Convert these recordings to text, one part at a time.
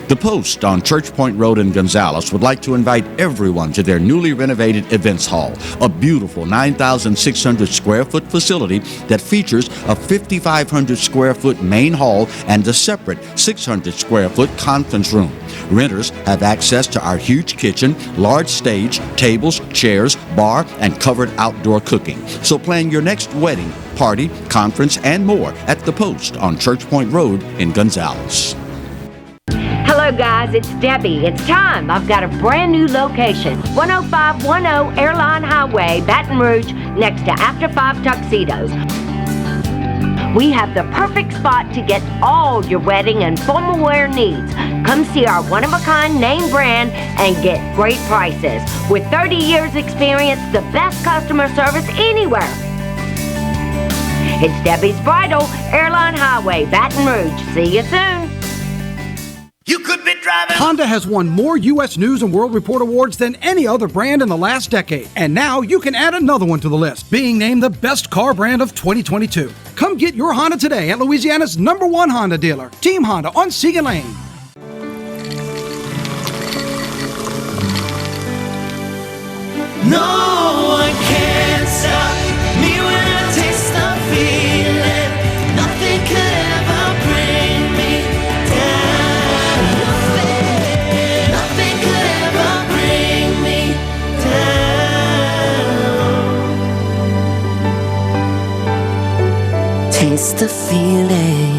The Post on Church Point Road in Gonzales would like to invite everyone to their newly renovated events hall, a beautiful 9,600 square foot facility that features a 5,500 square foot main hall and a separate 600 square foot conference room. Renters have access to our huge kitchen, large stage, tables, chairs, bar, and covered outdoor cooking. So plan your next wedding, party, conference, and more at The Post on Church Point Road in Gonzales. Hello guys, it's Debbie. It's time. I've got a brand new location. 10510 Airline Highway, Baton Rouge, next to After 5 Tuxedos. We have the perfect spot to get all your wedding and formal wear needs. Come see our one-of-a-kind name brand and get great prices. With 30 years experience, the best customer service anywhere. It's Debbie's Bridal, Airline Highway, Baton Rouge. See you soon. You could be driving. Honda has won more U.S. News and World Report awards than any other brand in the last decade. And now you can add another one to the list, being named the best car brand of 2022. Come get your Honda today at Louisiana's #1 Honda dealer, Team Honda on Siegel Lane. No one can stop me when I taste the feeling. Nothing could ever bring me down. Nothing could ever bring me down. Taste the feeling.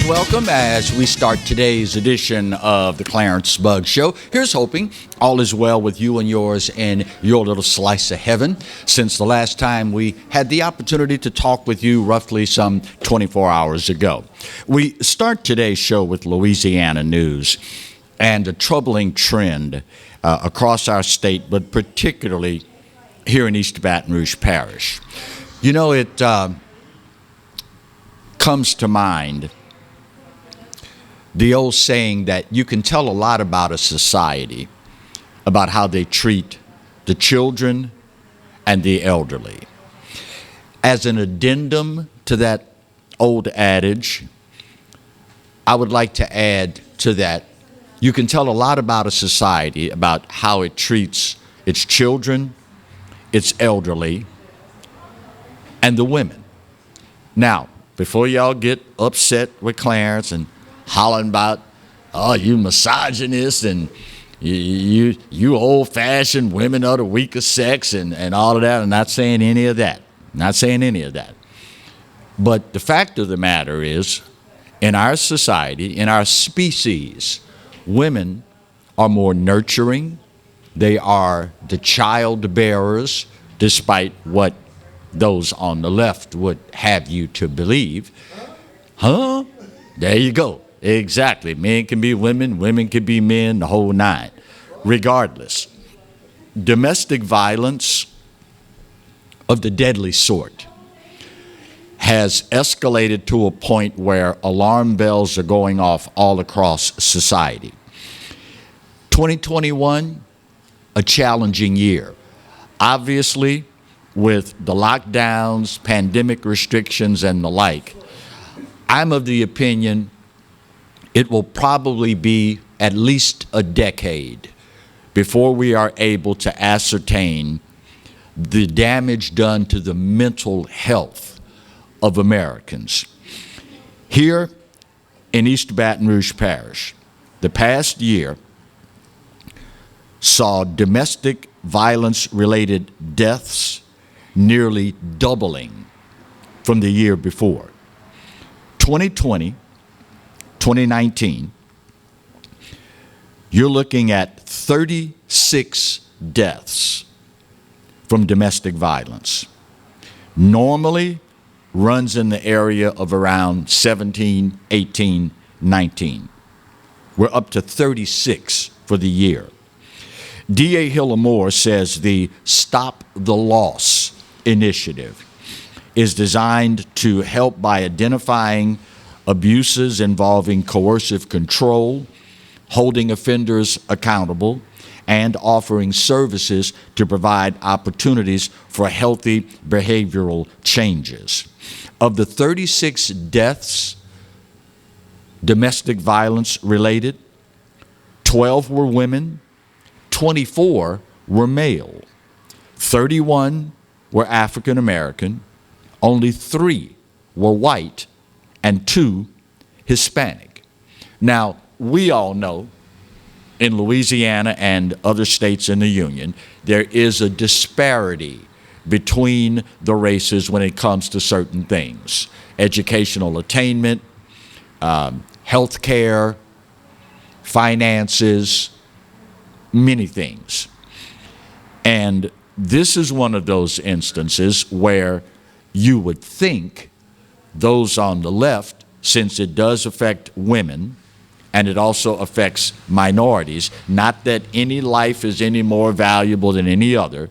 Welcome as we start today's edition of the Clarence Bug Show. Here's hoping all is well with you and yours in your little slice of heaven. Since the last time we had the opportunity to talk with you roughly some 24 hours ago. We start today's show with Louisiana news and a troubling trend across our state, but particularly here in East Baton Rouge Parish. You know, it comes to mind the old saying that you can tell a lot about a society, about how they treat the children and the elderly. As an addendum to that old adage, I would like to add to that, you can tell a lot about a society, about how it treats its children, its elderly, and the women. Now, before y'all get upset with Clarence and hollering about, oh, you misogynist and you old-fashioned, women are the weaker sex and all of that. I'm not saying any of that. Not saying any of that. But the fact of the matter is, in our society, in our species, women are more nurturing. They are the child bearers, despite what those on the left would have you to believe. Huh? There you go. Exactly. Men can be women, women can be men, the whole nine. Regardless, domestic violence of the deadly sort has escalated to a point where alarm bells are going off all across society. 2021, a challenging year. Obviously, with the lockdowns, pandemic restrictions, and the like, I'm of the opinion it will probably be at least a decade before we are able to ascertain the damage done to the mental health of Americans. Here in East Baton Rouge Parish, the past year saw domestic violence-related deaths nearly doubling from the year before. 2020, 2019, you're looking at 36 deaths from domestic violence. Normally runs in the area of around 17, 18, 19. We're up to 36 for the year. D.A. Hillamore says the Stop the Loss initiative is designed to help by identifying abuses involving coercive control, holding offenders accountable, and offering services to provide opportunities for healthy behavioral changes. Of the 36 deaths, domestic violence related, 12 were women, 24 were male, 31 were African American, only 3 were white, and 2 Hispanic. Now, we all know in Louisiana and other states in the Union, there is a disparity between the races when it comes to certain things. Educational attainment, health care, finances, many things. And this is one of those instances where you would think those on the left, since it does affect women, and it also affects minorities, not that any life is any more valuable than any other,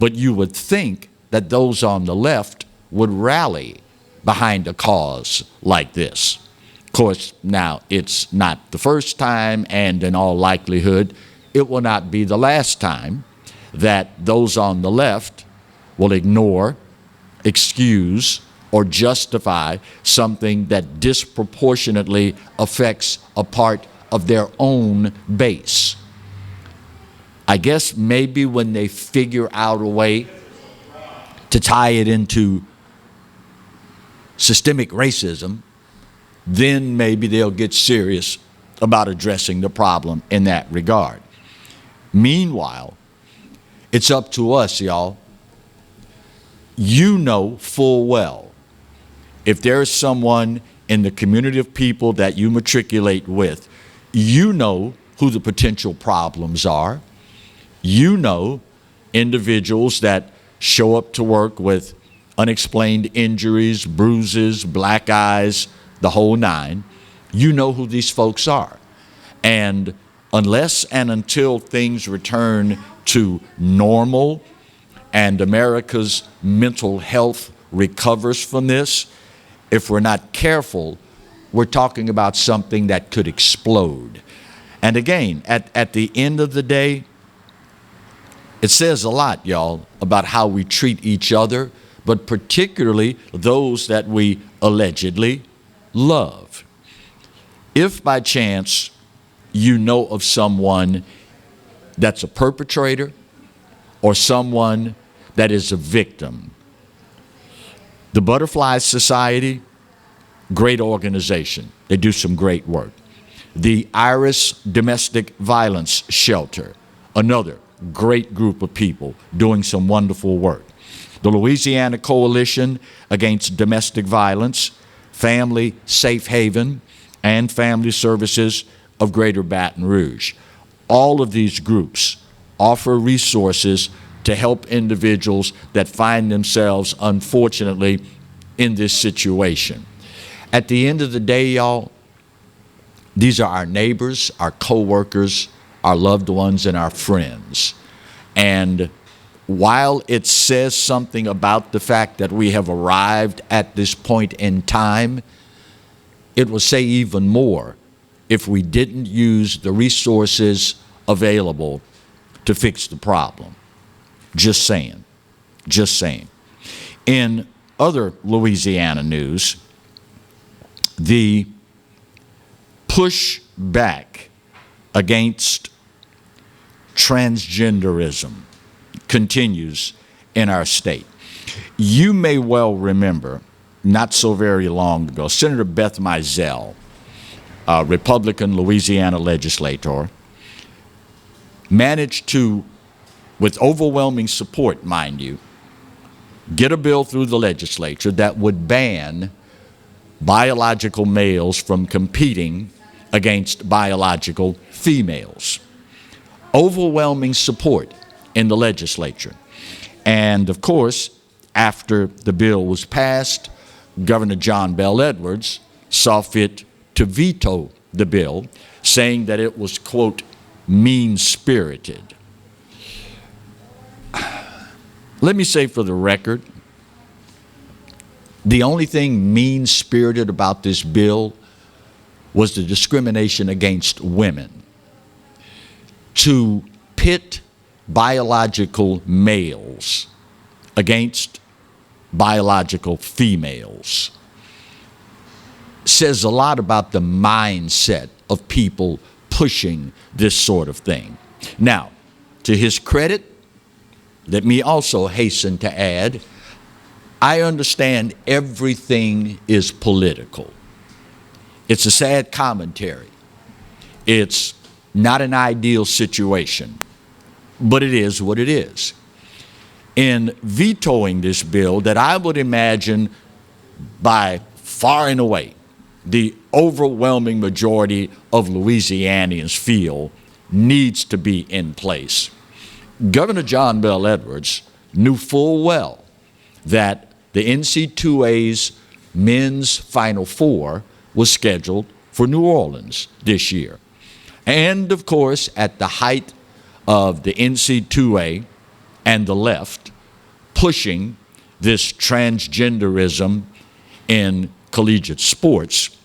but you would think that those on the left would rally behind a cause like this. Of course, now it's not the first time, and in all likelihood, it will not be the last time that those on the left will ignore, excuse, or justify something that disproportionately affects a part of their own base. I guess maybe when they figure out a way to tie it into systemic racism, then maybe they'll get serious about addressing the problem in that regard. Meanwhile, it's up to us, y'all. You know full well, if there is someone in the community of people that you matriculate with, you know who the potential problems are. You know individuals that show up to work with unexplained injuries, bruises, black eyes, the whole nine. You know who these folks are. And unless and until things return to normal and America's mental health recovers from this, if we're not careful, we're talking about something that could explode. And again, at the end of the day, it says a lot, y'all, about how we treat each other, but particularly those that we allegedly love. If by chance you know of someone that's a perpetrator or someone that is a victim, the Butterfly Society, great organization. They do some great work. The Iris Domestic Violence Shelter, another great group of people doing some wonderful work. The Louisiana Coalition Against Domestic Violence, Family Safe Haven, and Family Services of Greater Baton Rouge. All of these groups offer resources to help individuals that find themselves, unfortunately, in this situation. At the end of the day, y'all, these are our neighbors, our co-workers, our loved ones, and our friends. And while it says something about the fact that we have arrived at this point in time, it will say even more if we didn't use the resources available to fix the problem. Just saying. Just saying. In other Louisiana news, the push back against transgenderism continues in our state. You may well remember, not so very long ago, Senator Beth Mizell, a Republican Louisiana legislator, managed to, with overwhelming support, mind you, get a bill through the legislature that would ban biological males from competing against biological females. Overwhelming support in the legislature. And of course, after the bill was passed, Governor John Bell Edwards saw fit to veto the bill, saying that it was, quote, mean-spirited. Let me say for the record, The only thing mean-spirited about this bill was the discrimination against women. To pit biological males against biological females says a lot about the mindset of people pushing this sort of thing. Now, to his credit, let me also hasten to add, I understand everything is political. It's a sad commentary. It's not an ideal situation, but it is what it is. In vetoing this bill that I would imagine by far and away the overwhelming majority of Louisianians feel needs to be in place, Governor John Bel Edwards knew full well that the NC2A's men's Final Four was scheduled for New Orleans this year. And of course, at the height of the NC2A and the left pushing this transgenderism in collegiate sports,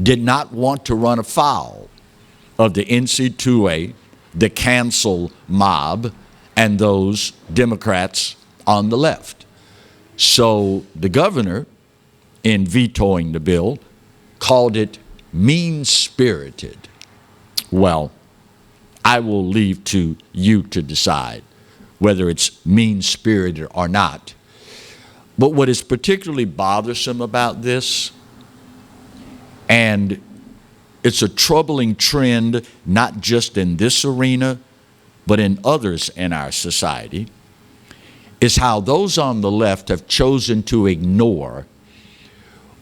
did not want to run afoul of the NC2A, the cancel mob, and those Democrats on the left. So the governor, in vetoing the bill, called it mean-spirited. Well, I will leave to you to decide whether it's mean-spirited or not. But what is particularly bothersome about this, and it's a troubling trend not just in this arena, but in others in our society, is how those on the left have chosen to ignore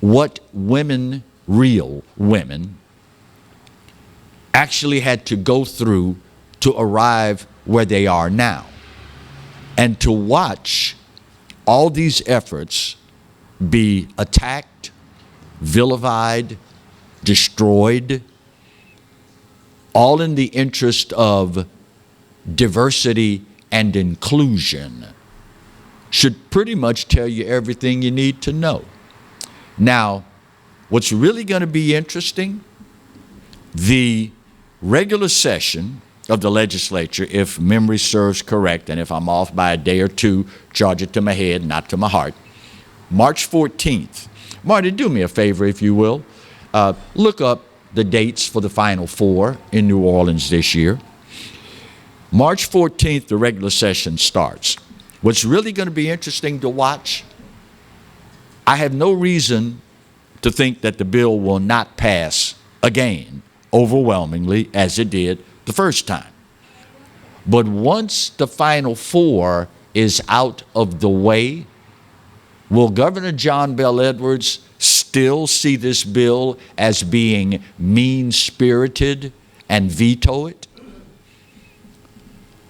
what women, real women, actually had to go through to arrive where they are now. And to watch all these efforts be attacked, vilified, destroyed, all in the interest of diversity and inclusion, should pretty much tell you everything you need to know. Now, what's really going to be interesting, the regular session of the legislature, if memory serves correct, and if I'm off by a day or two, charge it to my head, not to my heart, March 14th. Marty, do me a favor, if you will. Look up the dates for the Final Four in New Orleans this year. March 14th, the regular session starts. What's really going to be interesting to watch, I have no reason to think that the bill will not pass again, overwhelmingly, as it did the first time. But once the Final Four is out of the way, will Governor John Bel Edwards still see this bill as being mean-spirited and veto it?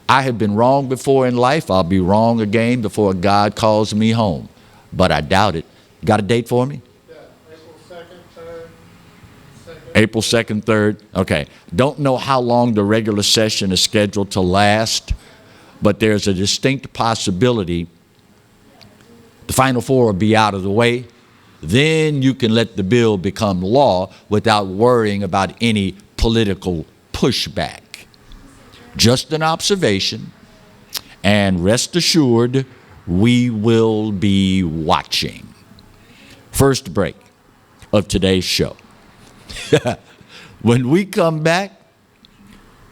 I have been wrong before in life. I'll be wrong again before God calls me home. But I doubt it. Got a date for me? Yeah, April 2nd, 3rd. April 2nd, 3rd. Okay. Don't know how long the regular session is scheduled to last, but there's a distinct possibility the Final Four will be out of the way. Then you can let the bill become law without worrying about any political pushback. Just an observation, and rest assured, we will be watching. First break of today's show. When we come back,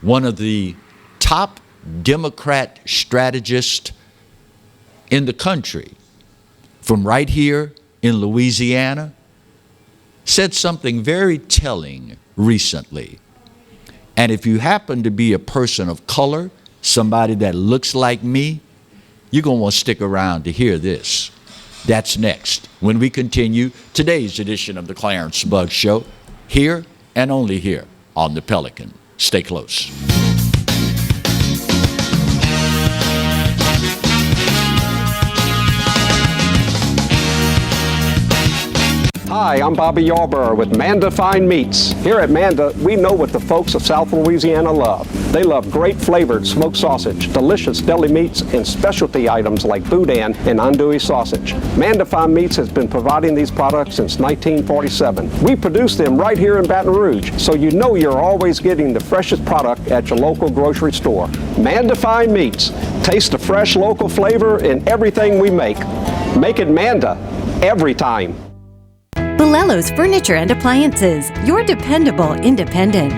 one of the top Democrat strategists in the country from right here in Louisiana said something very telling recently. And if you happen to be a person of color, somebody that looks like me, you're going to want to stick around to hear this. That's next when we continue today's edition of the Clarence Bugg Show, here and only here on the Pelican. Stay close. Hi, I'm Bobby Yarborough with Mandafine Meats. Here at Manda, we know what the folks of South Louisiana love. They love great flavored smoked sausage, delicious deli meats, and specialty items like boudin and andouille sausage. Mandafine Meats has been providing these products since 1947. We produce them right here in Baton Rouge, so you know you're always getting the freshest product at your local grocery store. Mandafine Meats. Taste the fresh local flavor in everything we make. Make it Manda every time. Bolello's Furniture and Appliances, your dependable independent.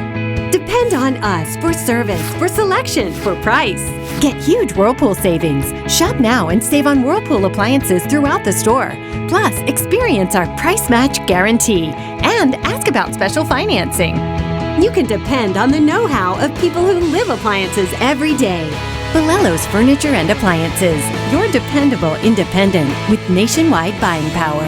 Depend on us for service, for selection, for price. Get huge Whirlpool savings. Shop now and save on Whirlpool appliances throughout the store. Plus, experience our price match guarantee and ask about special financing. You can depend on the know-how of people who live appliances every day. Bolello's Furniture and Appliances, your dependable independent with nationwide buying power.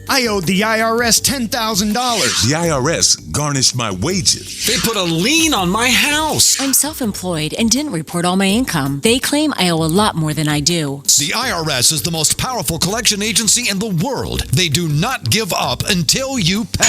I owed the IRS $10,000. The IRS garnished my wages. They put a lien on my house. I'm self-employed and didn't report all my income. They claim I owe a lot more than I do. The IRS is the most powerful collection agency in the world. They do not give up until you pay.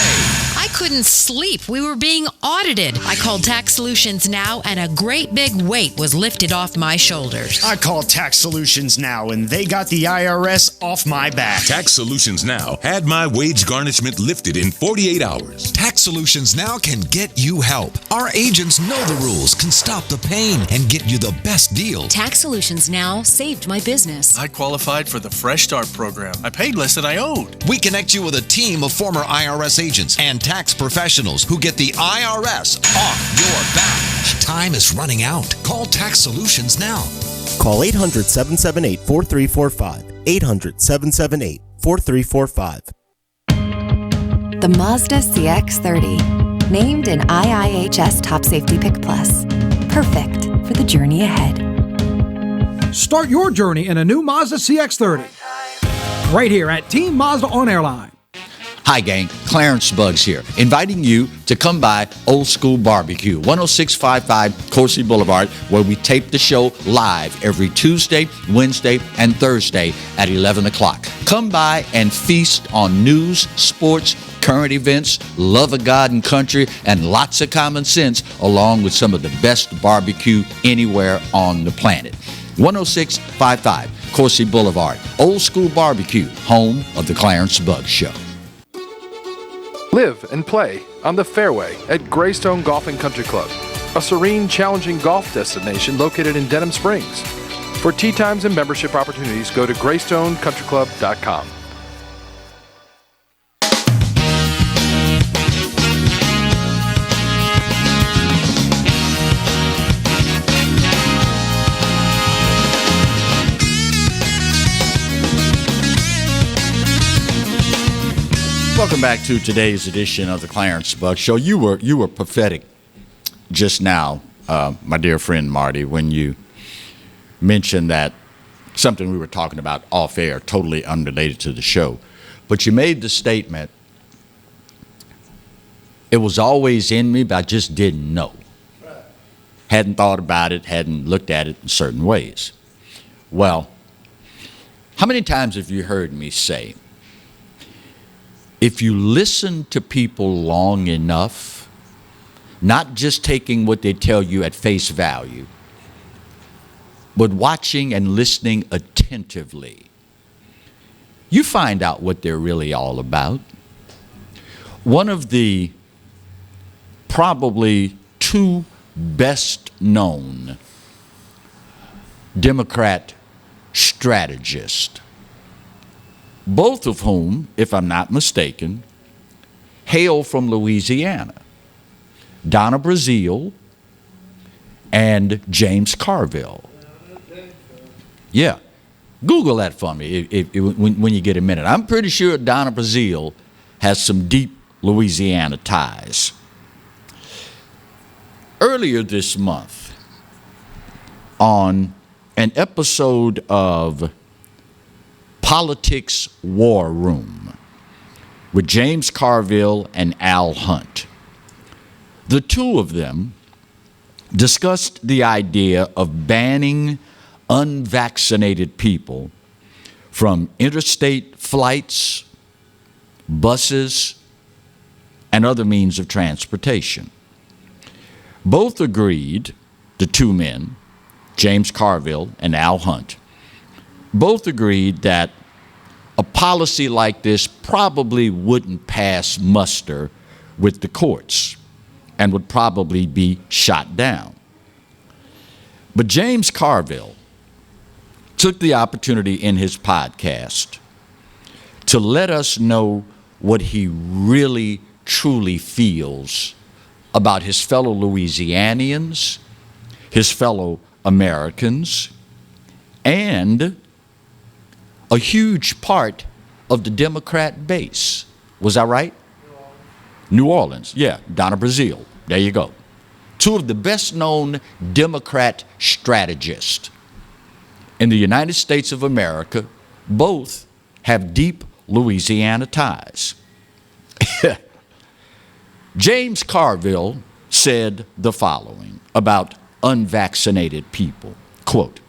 I couldn't sleep. We were being audited. I called Tax Solutions Now, and a great big weight was lifted off my shoulders. I called Tax Solutions Now, and they got the IRS off my back. Tax Solutions Now had my wage garnishment lifted in 48 hours. Tax Solutions Now can get you help. Our agents know the rules, can stop the pain, and get you the best deal. Tax Solutions Now saved my business. I qualified for the Fresh Start program. I paid less than I owed. We connect you with a team of former IRS agents and tax professionals who get the IRS off your back. Time is running out. Call Tax Solutions now. Call 800-778-4345. 800-778-4345. The Mazda CX-30, named an IIHS Top Safety Pick Plus. Perfect for the journey ahead. Start your journey in a new Mazda CX-30. Right here at Team Mazda on Airline. Hi, gang. Clarence Bugs here, inviting you to come by Old School Barbecue, 10655 Coursey Boulevard, where we tape the show live every Tuesday, Wednesday, and Thursday at 11 o'clock. Come by and feast on news, sports, current events, love of God and country, and lots of common sense, along with some of the best barbecue anywhere on the planet. 10655 Coursey Boulevard, Old School Barbecue, home of the Clarence Bugs Show. Live and play on the fairway at Greystone Golf and Country Club, a serene, challenging golf destination located in Denham Springs. For tee times and membership opportunities, go to GreystonecountryClub.com. Welcome back to today's edition of the Clarence Bugs Show. You were prophetic just now, my dear friend Marty, when you mentioned that something we were talking about off air, totally unrelated to the show. But you made the statement, it was always in me, but I just didn't know. Hadn't thought about it, hadn't looked at it in certain ways. Well, how many times have you heard me say, if you listen to people long enough, not just taking what they tell you at face value, but watching and listening attentively, you find out what they're really all about. One of the probably two best known Democrat strategists, both of whom, if I'm not mistaken, hail from Louisiana, Donna Brazile and James Carville. Yeah, Google that for me when you get a minute. I'm pretty sure Donna Brazile has some deep Louisiana ties. Earlier this month, on an episode of Politics War Room with James Carville and Al Hunt, the two of them discussed the idea of banning unvaccinated people from interstate flights, buses, and other means of transportation. Both agreed, the two men, James Carville and Al Hunt, both agreed that a policy like this probably wouldn't pass muster with the courts and would probably be shot down. But James Carville took the opportunity in his podcast to let us know what he really truly feels about his fellow Louisianians, his fellow Americans, and a huge part of the Democrat base. Was that right? New Orleans, yeah, Donna Brazile. There you go. Two of the best known Democrat strategists in the United States of America, both have deep Louisiana ties. James Carville said the following about unvaccinated people, quote,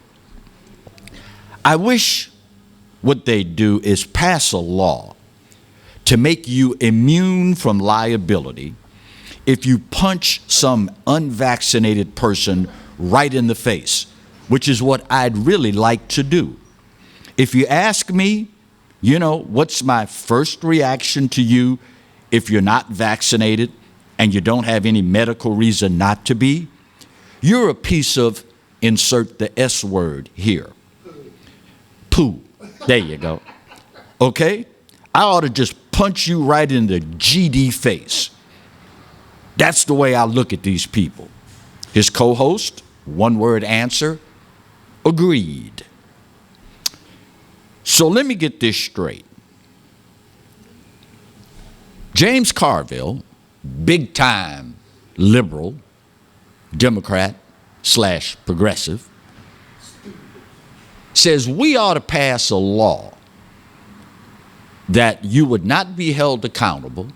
"I wish what they do is pass a law to make you immune from liability if you punch some unvaccinated person right in the face, which is what I'd really like to do. If you ask me, you know, what's my first reaction to you if you're not vaccinated and you don't have any medical reason not to be? You're a piece of, insert the S word here, poo. There you go. Okay? I ought to just punch you right in the GD face. That's the way I look at these people." His co-host, one-word answer, agreed. So let me get this straight. James Carville, big-time liberal, Democrat / progressive, says we ought to pass a law that you would not be held accountable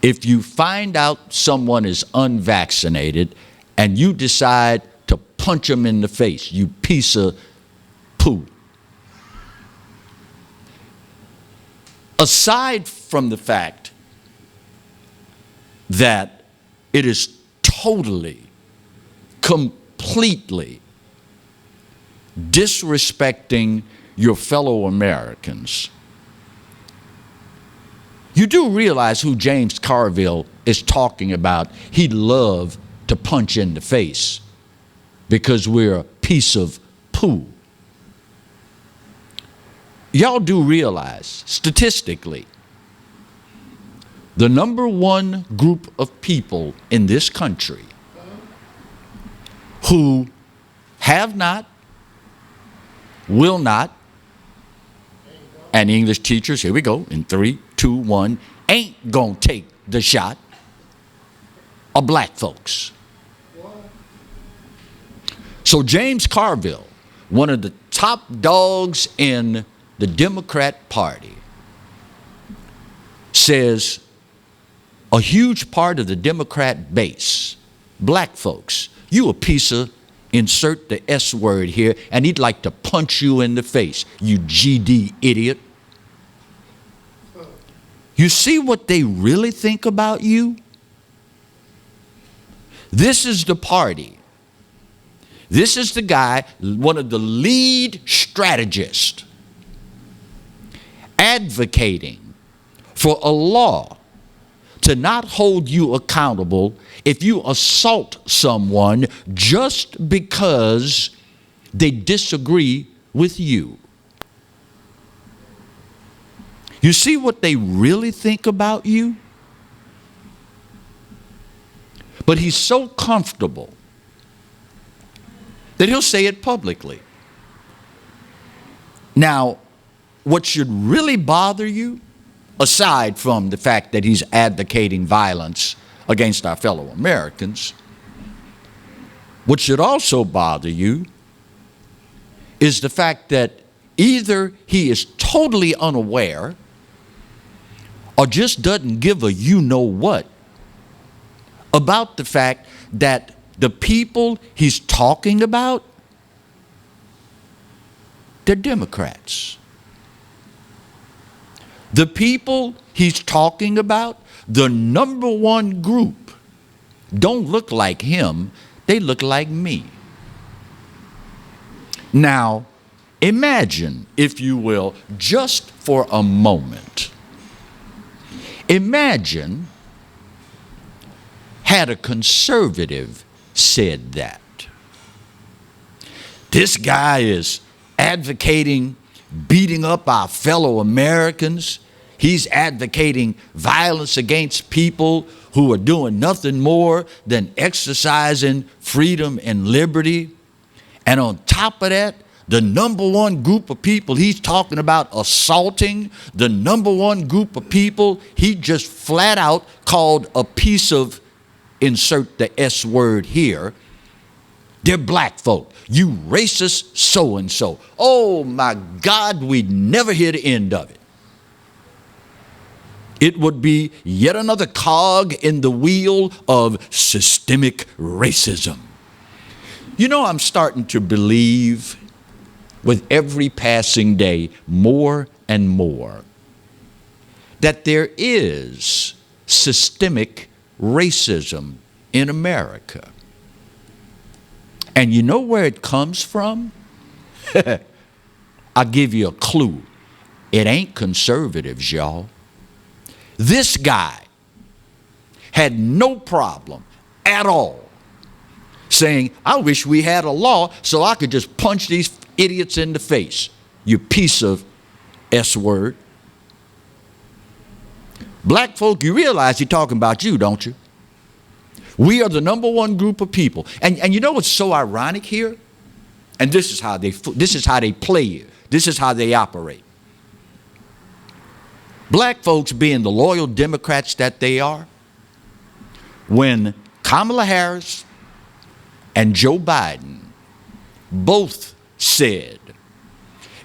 if you find out someone is unvaccinated and you decide to punch them in the face, you piece of poo. Aside from the fact that it is totally, completely disrespecting your fellow Americans, you do realize who James Carville is talking about. He'd love to punch in the face because we're a piece of poo. Y'all do realize, statistically, the number one group of people in this country who have not, will not, and English teachers, here we go, in 3, 2, 1, ain't gonna take the shot, are black folks. So James Carville, one of the top dogs in the Democrat Party, says a huge part of the Democrat base, black folks, you a piece of, insert the S word here, and he'd like to punch you in the face, you GD idiot. You see what they really think about you? This is the party. This is the guy, one of the lead strategists, advocating for a law to not hold you accountable if you assault someone just because they disagree with you. You see what they really think about you? But he's so comfortable that he'll say it publicly. Now, what should really bother you, aside from the fact that he's advocating violence against our fellow Americans, what should also bother you is the fact that either he is totally unaware or just doesn't give a you-know-what about the fact that the people he's talking about, they're Democrats. The people he's talking about, the number one group, don't look like him, they look like me. Now, imagine, if you will, just for a moment, imagine had a conservative said that. This guy is advocating beating up our fellow Americans. He's advocating violence against people who are doing nothing more than exercising freedom and liberty. And on top of that, the number one group of people he's talking about assaulting, the number one group of people he just flat out called a piece of, insert the S word here, they're black folk. You racist so-and-so. Oh my God, we'd never hear the end of it. It would be yet another cog in the wheel of systemic racism. You know, I'm starting to believe with every passing day more and more that there is systemic racism in America. And you know where it comes from? I'll give you a clue. It ain't conservatives, y'all. This guy had no problem at all saying, I wish we had a law so I could just punch these idiots in the face. You piece of S word. Black folk, you realize he's talking about you, don't you? We are the number one group of people. And you know what's so ironic here? And this is how they play you. This is how they operate. Black folks, being the loyal Democrats that they are, when Kamala Harris and Joe Biden both said,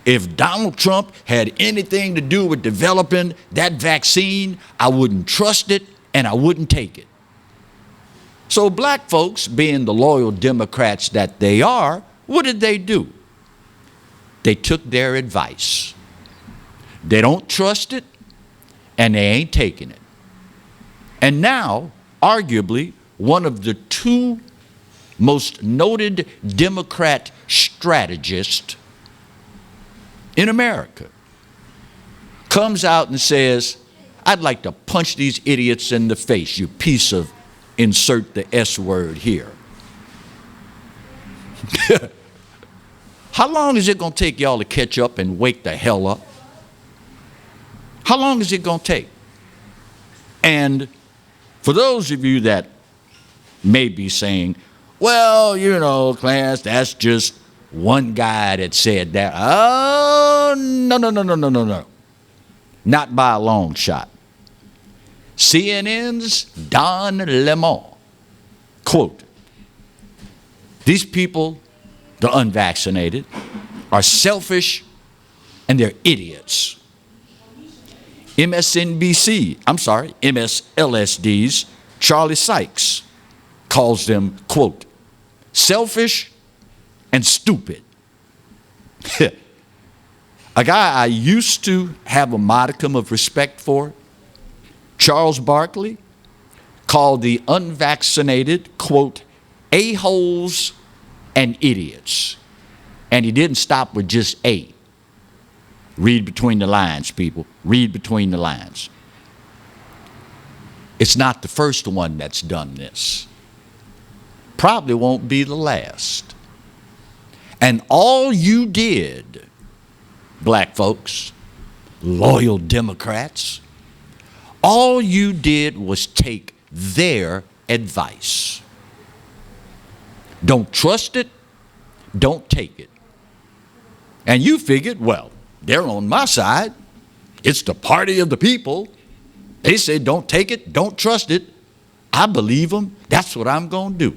if Donald Trump had anything to do with developing that vaccine, I wouldn't trust it and I wouldn't take it. So black folks, being the loyal Democrats that they are, what did they do? They took their advice. They don't trust it and they ain't taking it. And now, arguably, one of the two most noted Democrat strategists in America comes out and says, I'd like to punch these idiots in the face, you piece of, insert the S word here. How long is it going to take y'all to catch up and wake the hell up? How long is it going to take? And for those of you that may be saying, well, you know, Clarence, that's just one guy that said that. Oh, no. Not by a long shot. CNN's Don Lemon, quote, these people, the unvaccinated, are selfish and they're idiots. MSLSD's Charlie Sykes calls them, quote, selfish and stupid. A guy I used to have a modicum of respect for, Charles Barkley, called the unvaccinated, quote, a-holes and idiots. And he didn't stop with just A. Read between the lines, people. Read between the lines. It's not the first one that's done this. Probably won't be the last. And all you did, black folks, loyal Democrats, all you did was take their advice. Don't trust it, don't take it. And you figured, well, they're on my side. It's the party of the people. They said don't take it, don't trust it. I believe them. That's what I'm going to do.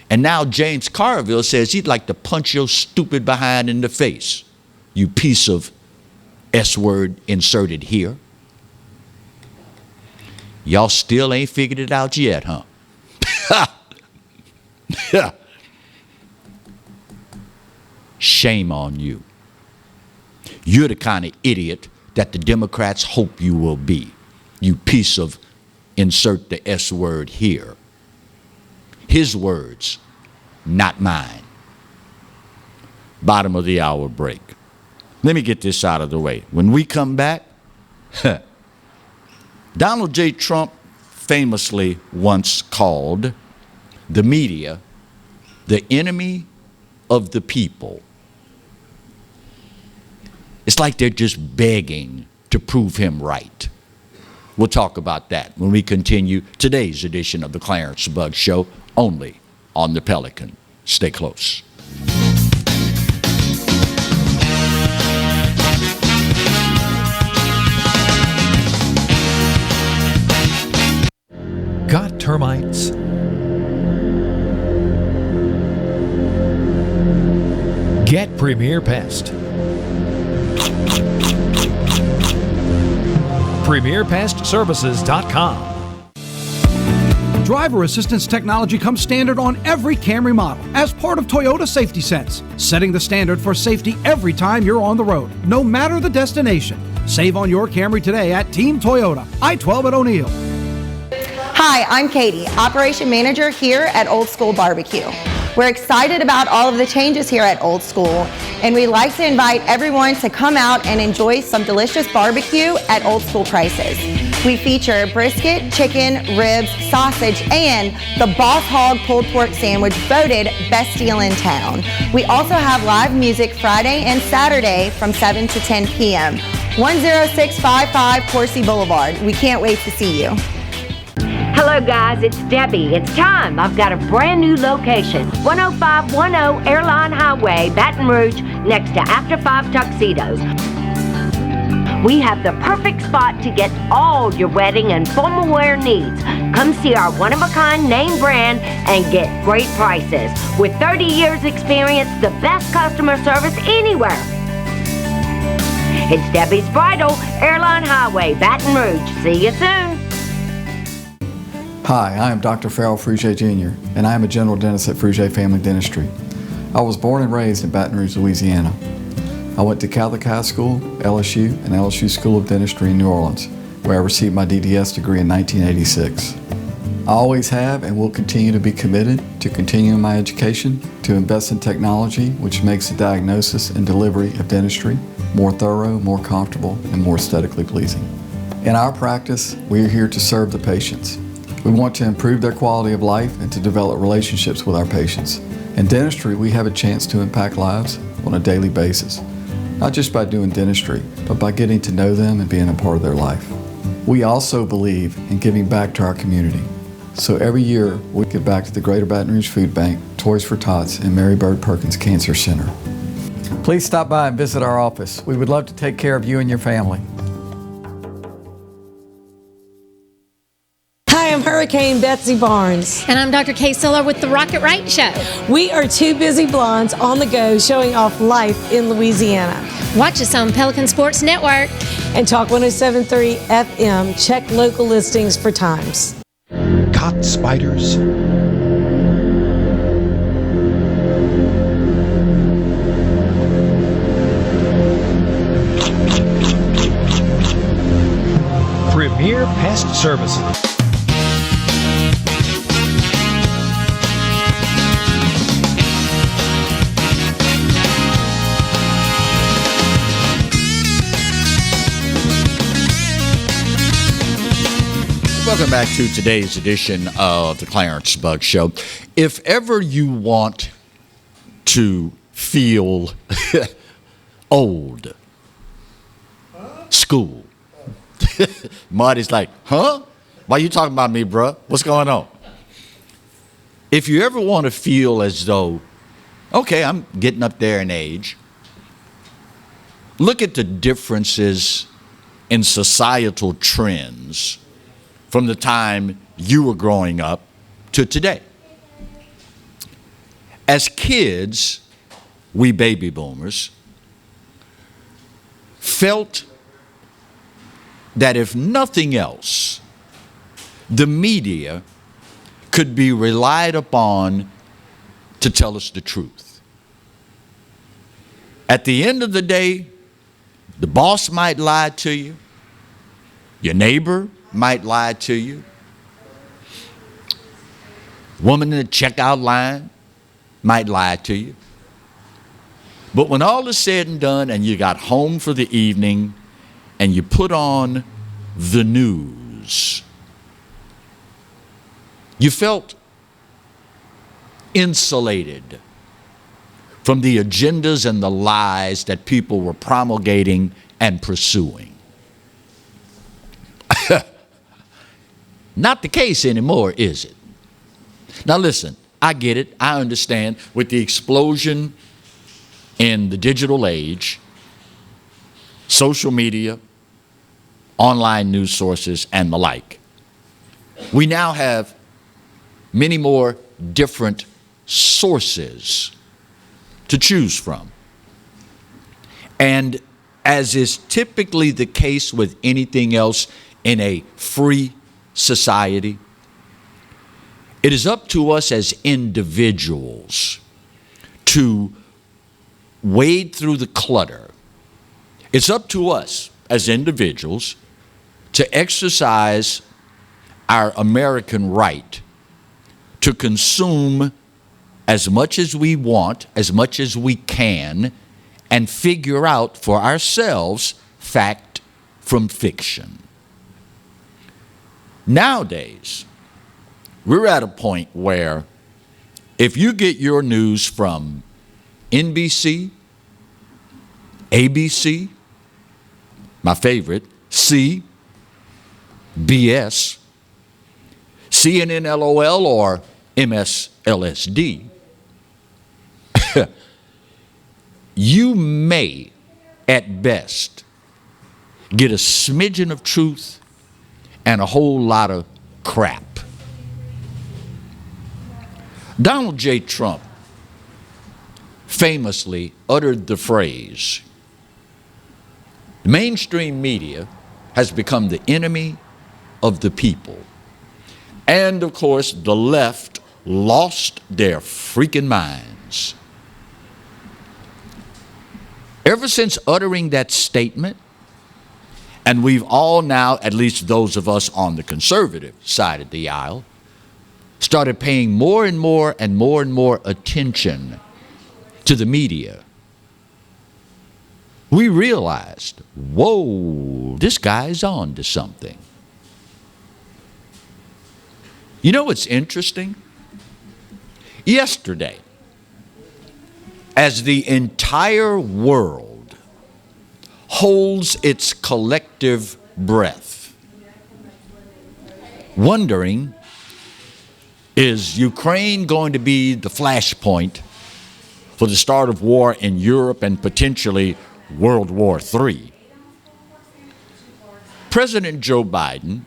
And now James Carville says he'd like to punch your stupid behind in the face. You piece of S word inserted here. Y'all still ain't figured it out yet, huh? Shame on you. You're the kind of idiot that the Democrats hope you will be. You piece of, insert the S word here. His words, not mine. Bottom of the hour break. Let me get this out of the way. When we come back, Donald J. Trump famously once called the media the enemy of the people. It's like they're just begging to prove him right. We'll talk about that when we continue today's edition of the Clarence Bug Show, only on the Pelican. Stay close. Got termites? Get Premier Pest. PremierPestServices.com. Driver assistance technology comes standard on every Camry model as part of Toyota Safety Sense, setting the standard for safety every time you're on the road, no matter the destination. Save on your Camry today at Team Toyota, I-12 at O'Neill. Hi, I'm Katie, Operation Manager here at Old School Barbecue. We're excited about all of the changes here at Old School, and we'd like to invite everyone to come out and enjoy some delicious barbecue at Old School prices. We feature brisket, chicken, ribs, sausage, and the Boss Hog pulled pork sandwich voted best deal in town. We also have live music Friday and Saturday from 7 to 10 p.m. 10655 Coursey Boulevard. We can't wait to see you. Hello guys, it's Debbie. It's time. I've got a brand new location. 10510 Airline Highway, Baton Rouge, next to After 5 Tuxedos. We have the perfect spot to get all your wedding and formal wear needs. Come see our one-of-a-kind name brand and get great prices. With 30 years experience, the best customer service anywhere. It's Debbie's Bridal, Airline Highway, Baton Rouge. See you soon. Hi, I am Dr. Farrell Fruge Jr., and I am a general dentist at Fruge Family Dentistry. I was born and raised in Baton Rouge, Louisiana. I went to Catholic High School, LSU, and LSU School of Dentistry in New Orleans, where I received my DDS degree in 1986. I always have and will continue to be committed to continuing my education, to invest in technology which makes the diagnosis and delivery of dentistry more thorough, more comfortable, and more aesthetically pleasing. In our practice, we are here to serve the patients. We want to improve their quality of life and to develop relationships with our patients. In dentistry, we have a chance to impact lives on a daily basis, not just by doing dentistry, but by getting to know them and being a part of their life. We also believe in giving back to our community. So every year, we give back to the Greater Baton Rouge Food Bank, Toys for Tots, and Mary Bird Perkins Cancer Center. Please stop by and visit our office. We would love to take care of you and your family. Hi, I'm Hurricane Betsy Barnes. And I'm Dr. Kay Siller with the Rocket Right Show. We are two busy blondes on the go showing off life in Louisiana. Watch us on Pelican Sports Network. And Talk 107.3 FM. Check local listings for times. Caught spiders? Premier Pest Services. Welcome back to today's edition of the Clarence Bug Show. If ever you want to feel old, school. Marty's like, huh? Why you talking about me, bruh? What's going on? If you ever want to feel as though, okay, I'm getting up there in age, look at the differences in societal trends from the time you were growing up to today. As kids, we baby boomers felt that if nothing else, the media could be relied upon to tell us the truth. At the end of the day, The boss might lie to you. Your neighbor might lie to you. Woman in the checkout line might lie to you. But when all is said and done and you got home for the evening and you put on the news, you felt insulated from the agendas and the lies that people were promulgating and pursuing. Not the case anymore, is it? Now listen, I get it. I understand. With the explosion in the digital age, social media, online news sources, and the like, we now have many more different sources to choose from. And as is typically the case with anything else in a free society, it is up to us as individuals to wade through the clutter. It's up to us as individuals to exercise our American right to consume as much as we want, as much as we can, and figure out for ourselves fact from fiction. Nowadays, we're at a point where if you get your news from NBC, ABC, my favorite, CBS, CNN LOL, or MSLSD, you may, at best, get a smidgen of truth and a whole lot of crap. Donald J. Trump famously uttered the phrase, "The mainstream media has become the enemy of the people." And of course, the left lost their freaking minds. Ever since uttering that statement, and we've all now, at least those of us on the conservative side of the aisle, started paying more and more and more and more attention to the media, we realized, whoa, this guy's on to something. You know what's interesting? Yesterday, as the entire world holds its collective breath, wondering, is Ukraine going to be the flashpoint for the start of war in Europe and potentially World War III? President Joe Biden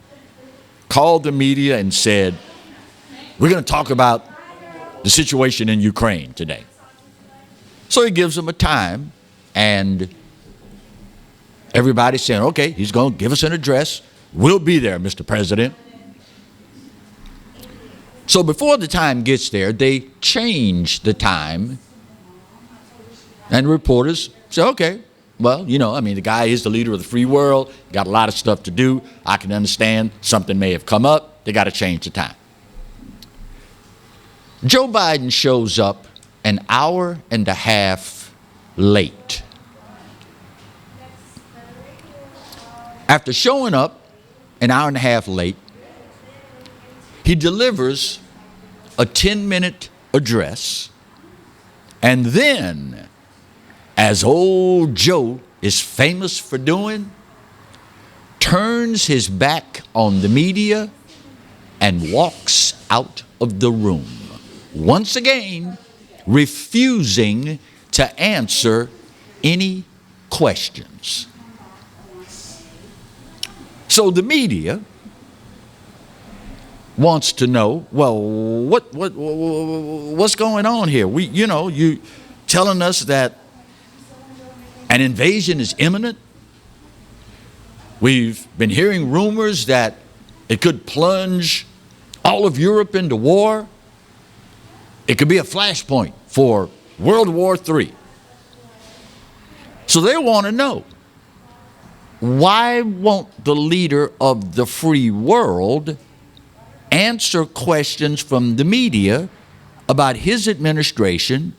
called the media and said, we're going to talk about the situation in Ukraine today. So he gives them a time, and everybody's saying, okay, he's going to give us an address. We'll be there, Mr. President. So before the time gets there, they change the time, and reporters say, okay, well, you know, I mean, the guy is the leader of the free world, got a lot of stuff to do. I can understand something may have come up. They got to change the time. Joe Biden shows up an hour and a half late. After showing up an hour and a half late, he delivers a 10-minute address, and then, as old Joe is famous for doing, turns his back on the media and walks out of the room, once again refusing to answer any questions. So the media wants to know, well, what's going on here? You telling us that an invasion is imminent. We've been hearing rumors that it could plunge all of Europe into war. It could be a flashpoint for World War III. So they want to know, why won't the leader of the free world answer questions from the media about his administration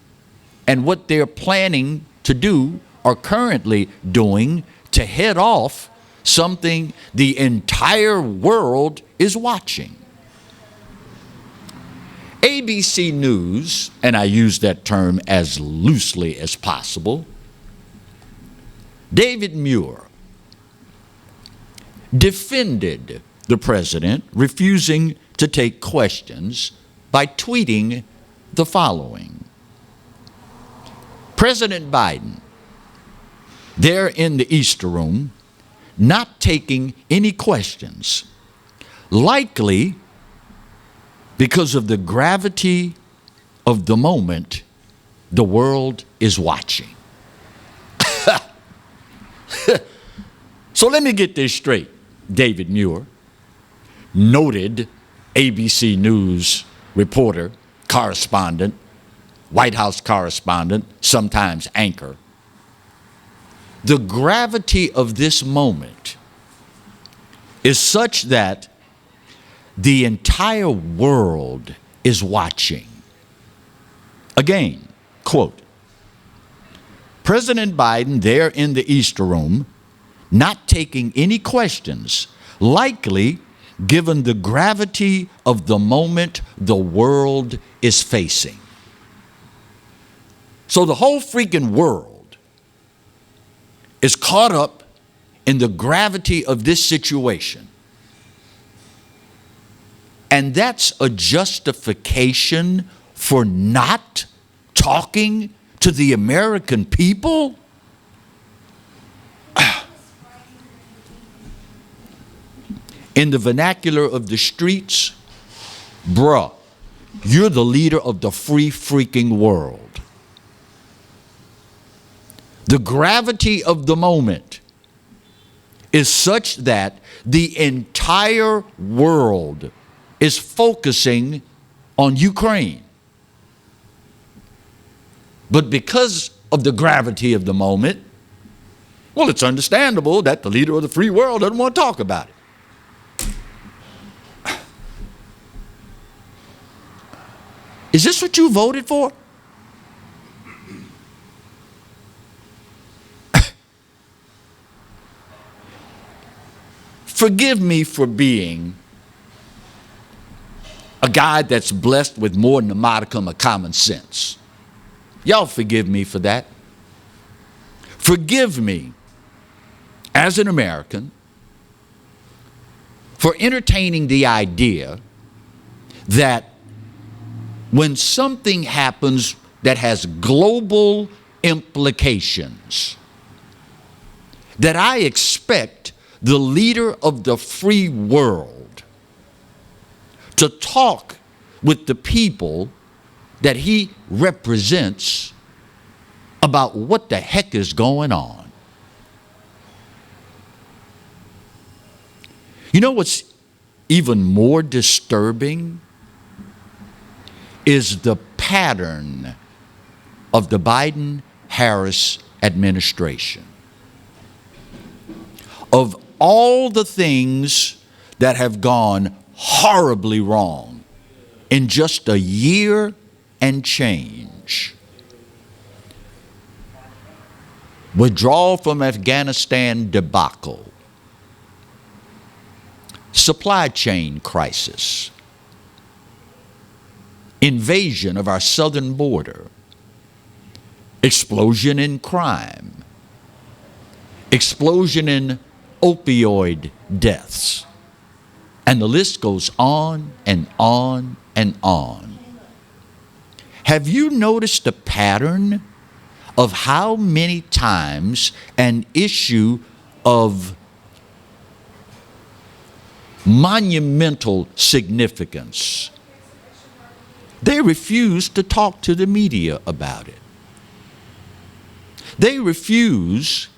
and what they're planning to do or currently doing to head off something the entire world is watching? ABC News, and I use that term as loosely as possible, David Muir defended the president refusing to take questions by tweeting the following. President Biden, there in the Easter room, not taking any questions, likely because of the gravity of the moment the world is watching. So let me get this straight. David Muir, noted ABC News reporter, correspondent, White House correspondent, sometimes anchor. The gravity of this moment is such that the entire world is watching. Again, quote, President Biden there in the Easter room, not taking any questions, likely given the gravity of the moment the world is facing. So the whole freaking world is caught up in the gravity of this situation. And that's a justification for not talking to the American people? In the vernacular of the streets, bruh, you're the leader of the free freaking world. The gravity of the moment is such that the entire world is focusing on Ukraine. But because of the gravity of the moment, well, it's understandable that the leader of the free world doesn't want to talk about it. Is this what you voted for? Forgive me for being a guy that's blessed with more than a modicum of common sense. Y'all forgive me for that. Forgive me, as an American, for entertaining the idea that when something happens that has global implications, that I expect the leader of the free world to talk with the people that he represents about what the heck is going on. You know what's even more disturbing is the pattern of the Biden-Harris administration. Of all the things that have gone horribly wrong in just a year and change. Withdrawal from Afghanistan debacle. Supply chain crisis. Invasion of our southern border. Explosion in crime. Explosion in opioid deaths. And the list goes on and on and on. Have you noticed the pattern of how many times an issue of monumental significance, they refuse to talk to the media about it? They refuse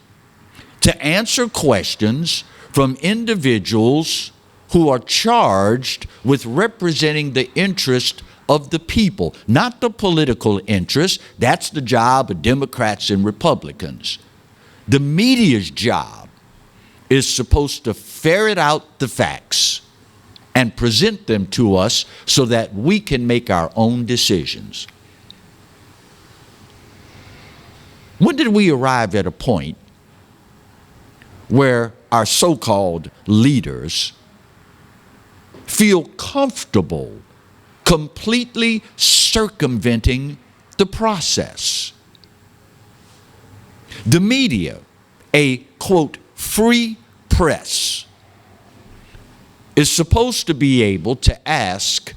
to answer questions from individuals who are charged with representing the interest of the people, not the political interest. That's the job of Democrats and Republicans. The media's job is supposed to ferret out the facts and present them to us so that we can make our own decisions. When did we arrive at a point where our so-called leaders feel comfortable completely circumventing the process? The media, a quote, free press, is supposed to be able to ask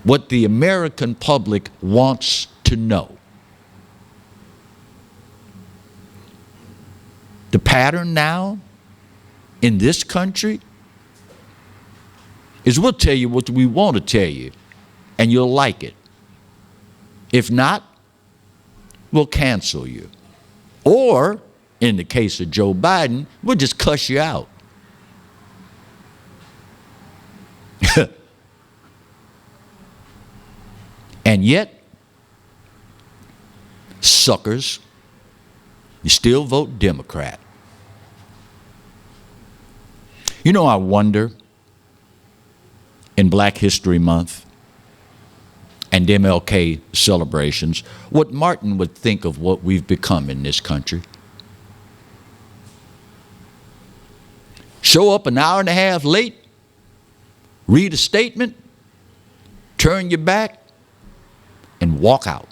what the American public wants to know. The pattern now in this country is we'll tell you what we want to tell you, and you'll like it. If not, we'll cancel you. Or, in the case of Joe Biden, we'll just cuss you out. And yet, suckers, you still vote Democrat. You know, I wonder, in Black History Month and MLK celebrations, what Martin would think of what we've become in this country. Show up an hour and a half late, read a statement, turn your back, and walk out.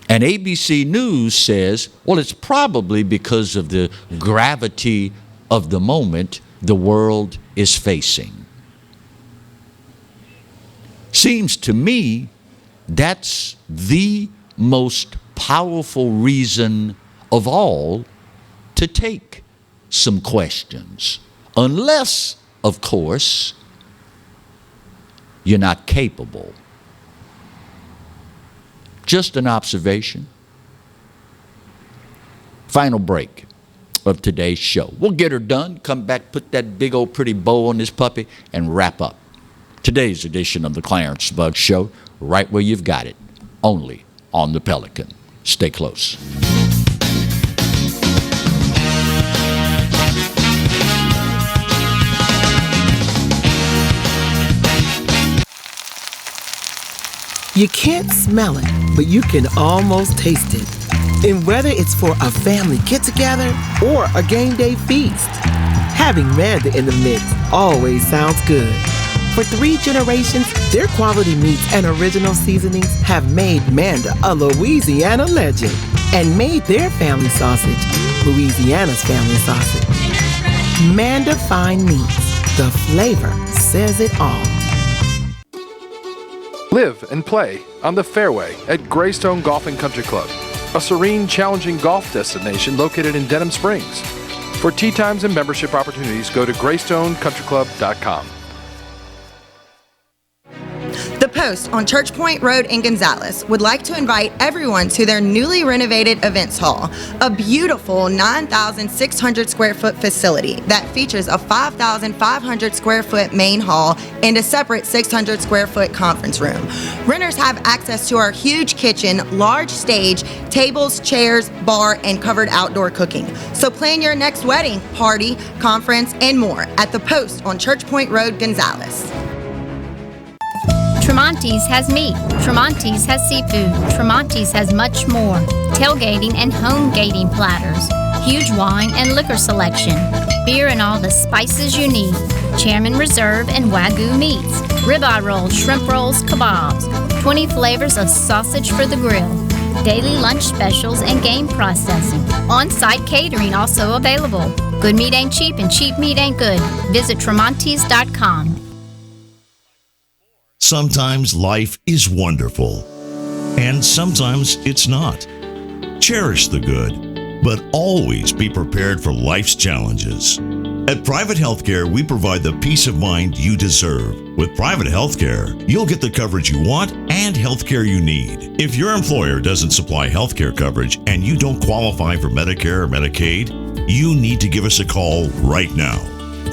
And ABC News says, well, it's probably because of the gravity of the moment the world is facing. Seems to me that's the most powerful reason of all to take some questions. Unless, of course, you're not capable. Just an observation. Final break of today's show. We'll get her done, come back, put that big old pretty bow on this puppy, and wrap up today's edition of the Clarence Bug Show, right where you've got it, only on the Pelican. Stay close. You can't smell it, but you can almost taste it. And whether it's for a family get-together or a game day feast, having Manda in the mix always sounds good. For 3 generations, their quality meats and original seasonings have made Manda a Louisiana legend and made their family sausage Louisiana's family sausage. Mandafine Meats, the flavor says it all. Live and play on the fairway at Greystone Golf and Country Club, a serene, challenging golf destination located in Denham Springs. For tee times and membership opportunities, go to greystonecountryclub.com. The Post on Church Point Road in Gonzales would like to invite everyone to their newly renovated events hall, a beautiful 9,600 square foot facility that features a 5,500 square foot main hall and a separate 600 square foot conference room. Renters have access to our huge kitchen, large stage, tables, chairs, bar, and covered outdoor cooking. So plan your next wedding, party, conference, and more at The Post on Church Point Road, Gonzales. Tremonti's has meat. Tremonti's has seafood. Tremonti's has much more. Tailgating and home gating platters. Huge wine and liquor selection. Beer and all the spices you need. Chairman Reserve and Wagyu meats. Ribeye rolls, shrimp rolls, kebabs. 20 flavors of sausage for the grill. Daily lunch specials and game processing. On-site catering also available. Good meat ain't cheap and cheap meat ain't good. Visit Tremonti's.com. Sometimes life is wonderful, and sometimes it's not. Cherish the good, but always be prepared for life's challenges. At Private Healthcare, we provide the peace of mind you deserve. With Private Healthcare, you'll get the coverage you want and healthcare you need. If your employer doesn't supply healthcare coverage and you don't qualify for Medicare or Medicaid, you need to give us a call right now.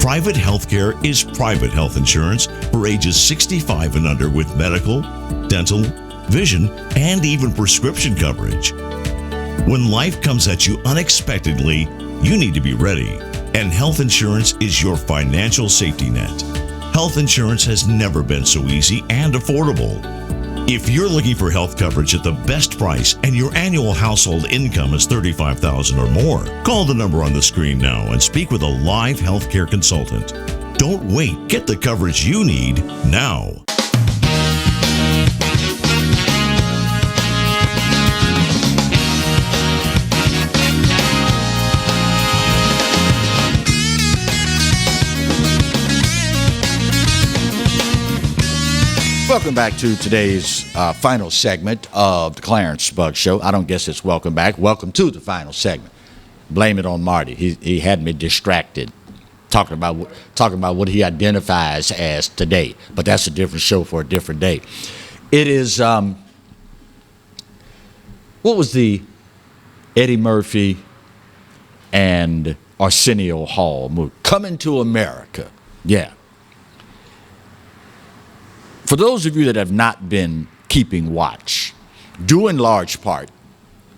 Private healthcare is private health insurance for ages 65 and under with medical, dental, vision, and even prescription coverage. When life comes at you unexpectedly, you need to be ready. And health insurance is your financial safety net. Health insurance has never been so easy and affordable. If you're looking for health coverage at the best price and your annual household income is $35,000 or more, call the number on the screen now and speak with a live healthcare consultant. Don't wait. Get the coverage you need now. Welcome back to today's final segment of the Clarence Bug Show. I don't guess it's welcome back. Welcome to the final segment. Blame it on Marty. He had me distracted talking about what he identifies as today. But that's a different show for a different day. It is what was the Eddie Murphy and Arsenio Hall movie? Coming to America. Yeah. For those of you that have not been keeping watch, due in large part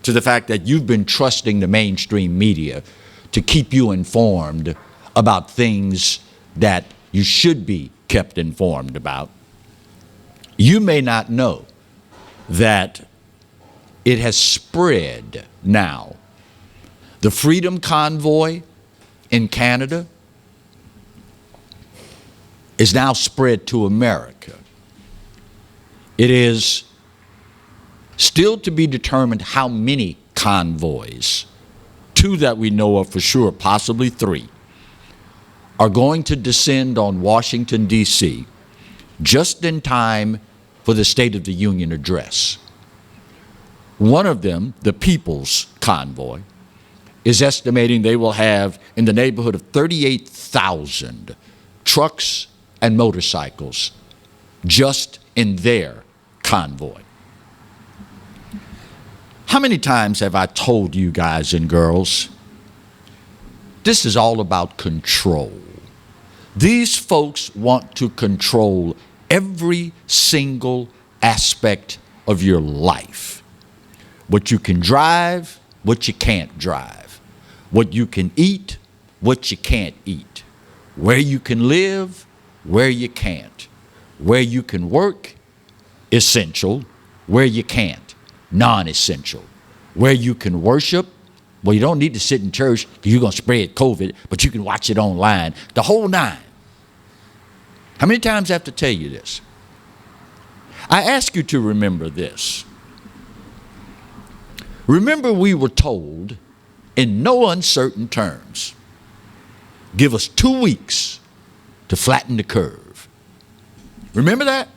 to the fact that you've been trusting the mainstream media to keep you informed about things that you should be kept informed about, you may not know that it has spread now. The Freedom Convoy in Canada is now spread to America. It is still to be determined how many convoys, 2 that we know of for sure, possibly 3, are going to descend on Washington, D.C. just in time for the State of the Union address. One of them, the People's Convoy, is estimating they will have in the neighborhood of 38,000 trucks and motorcycles just in their convoy. How many times have I told you guys and girls, this is all about control. These folks want to control every single aspect of your life. What you can drive, what you can't drive. What you can eat, what you can't eat. Where you can live, where you can't. Where you can work, essential. Where you can't, non-essential. Where you can worship, well, you don't need to sit in church because you're going to spread COVID, but you can watch it online. The whole 9. How many times I have to tell you this? I ask you to remember this. Remember, we were told in no uncertain terms, give us 2 weeks to flatten the curve. Remember that?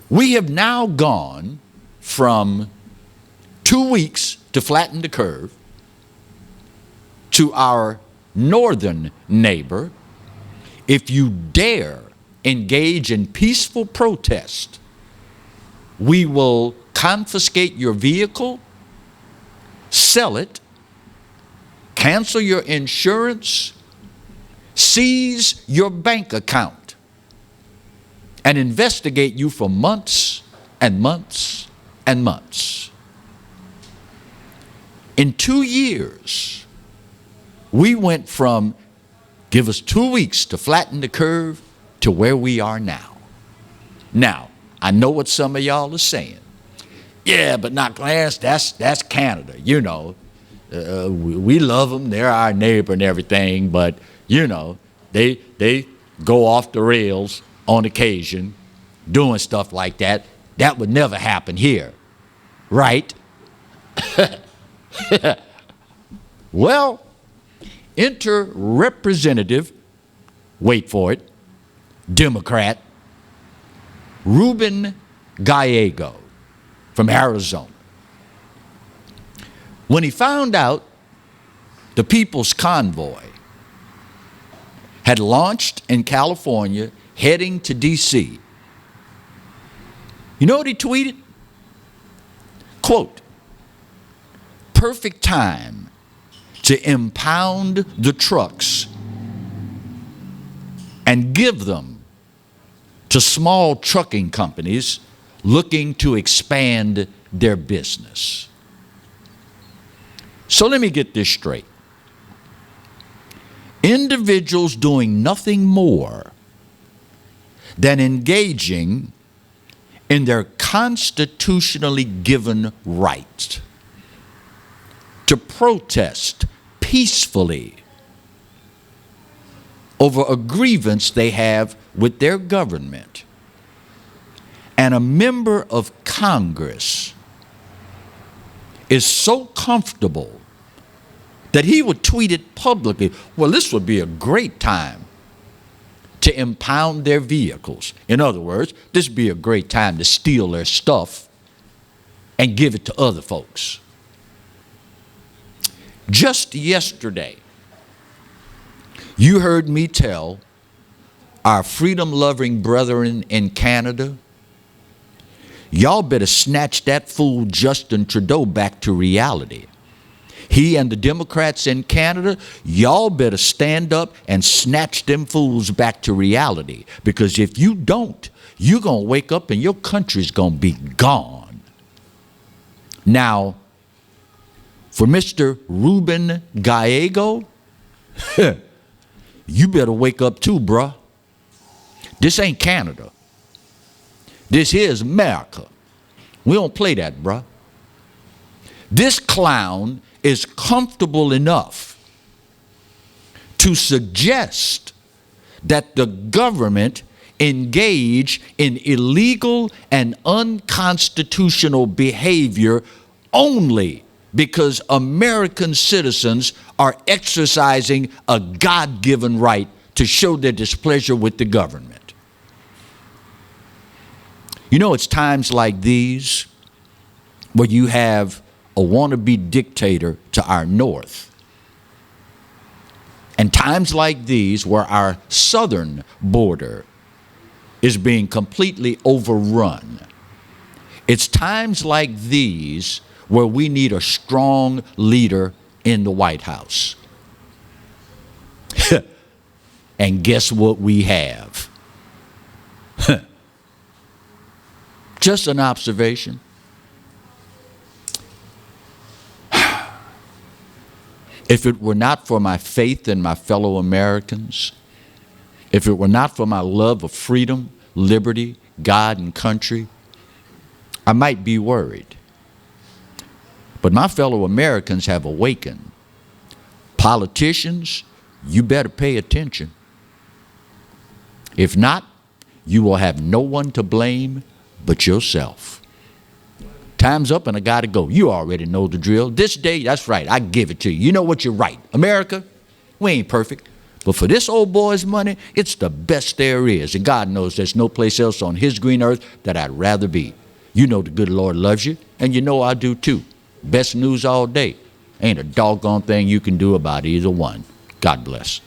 We have now gone from 2 weeks to flatten the curve to our northern neighbor. If you dare engage in peaceful protest, we will confiscate your vehicle, sell it, cancel your insurance, seize your bank account, and investigate you for months and months and months. In 2 years, we went from give us 2 weeks to flatten the curve to where we are now. Now, I know what some of y'all are saying. Yeah, but not Clarence, that's Canada, you know. We love them, they're our neighbor and everything, but, you know, they go off the rails on occasion, doing stuff like that. That would never happen here, right? Well, enter Representative, wait for it, Democrat, Ruben Gallego from Arizona. When he found out the People's Convoy had launched in California heading to D.C., you know what he tweeted? Quote, perfect time to impound the trucks and give them to small trucking companies looking to expand their business. So let me get this straight. Individuals doing nothing more than engaging in their constitutionally given right to protest peacefully over a grievance they have with their government. And a member of Congress is so comfortable that he would tweet it publicly. Well, this would be a great time to impound their vehicles. In other words, this would be a great time to steal their stuff and give it to other folks. Just yesterday, you heard me tell our freedom-loving brethren in Canada, y'all better snatch that fool Justin Trudeau back to reality. He and the Democrats in Canada, y'all better stand up and snatch them fools back to reality. Because if you don't, you're going to wake up and your country's going to be gone. Now, for Mr. Ruben Gallego, you better wake up too, bruh. This ain't Canada. This here's America. We don't play that, bruh. This clown is comfortable enough to suggest that the government engage in illegal and unconstitutional behavior only because American citizens are exercising a God-given right to show their displeasure with the government. You know, it's times like these where you have a wannabe dictator to our north, and times like these where our southern border is being completely overrun. It's times like these where we need a strong leader in the White House. And guess what we have? Just an observation. If it were not for my faith in my fellow Americans, if it were not for my love of freedom, liberty, God, and country, I might be worried. But my fellow Americans have awakened. Politicians, you better pay attention. If not, you will have no one to blame but yourself. Time's up and I gotta go. You already know the drill. This day, that's right, I give it to you. You know what, you're right. America, we ain't perfect. But for this old boy's money, it's the best there is. And God knows there's no place else on his green earth that I'd rather be. You know the good Lord loves you, and you know I do too. Best news all day. Ain't a doggone thing you can do about either one. God bless.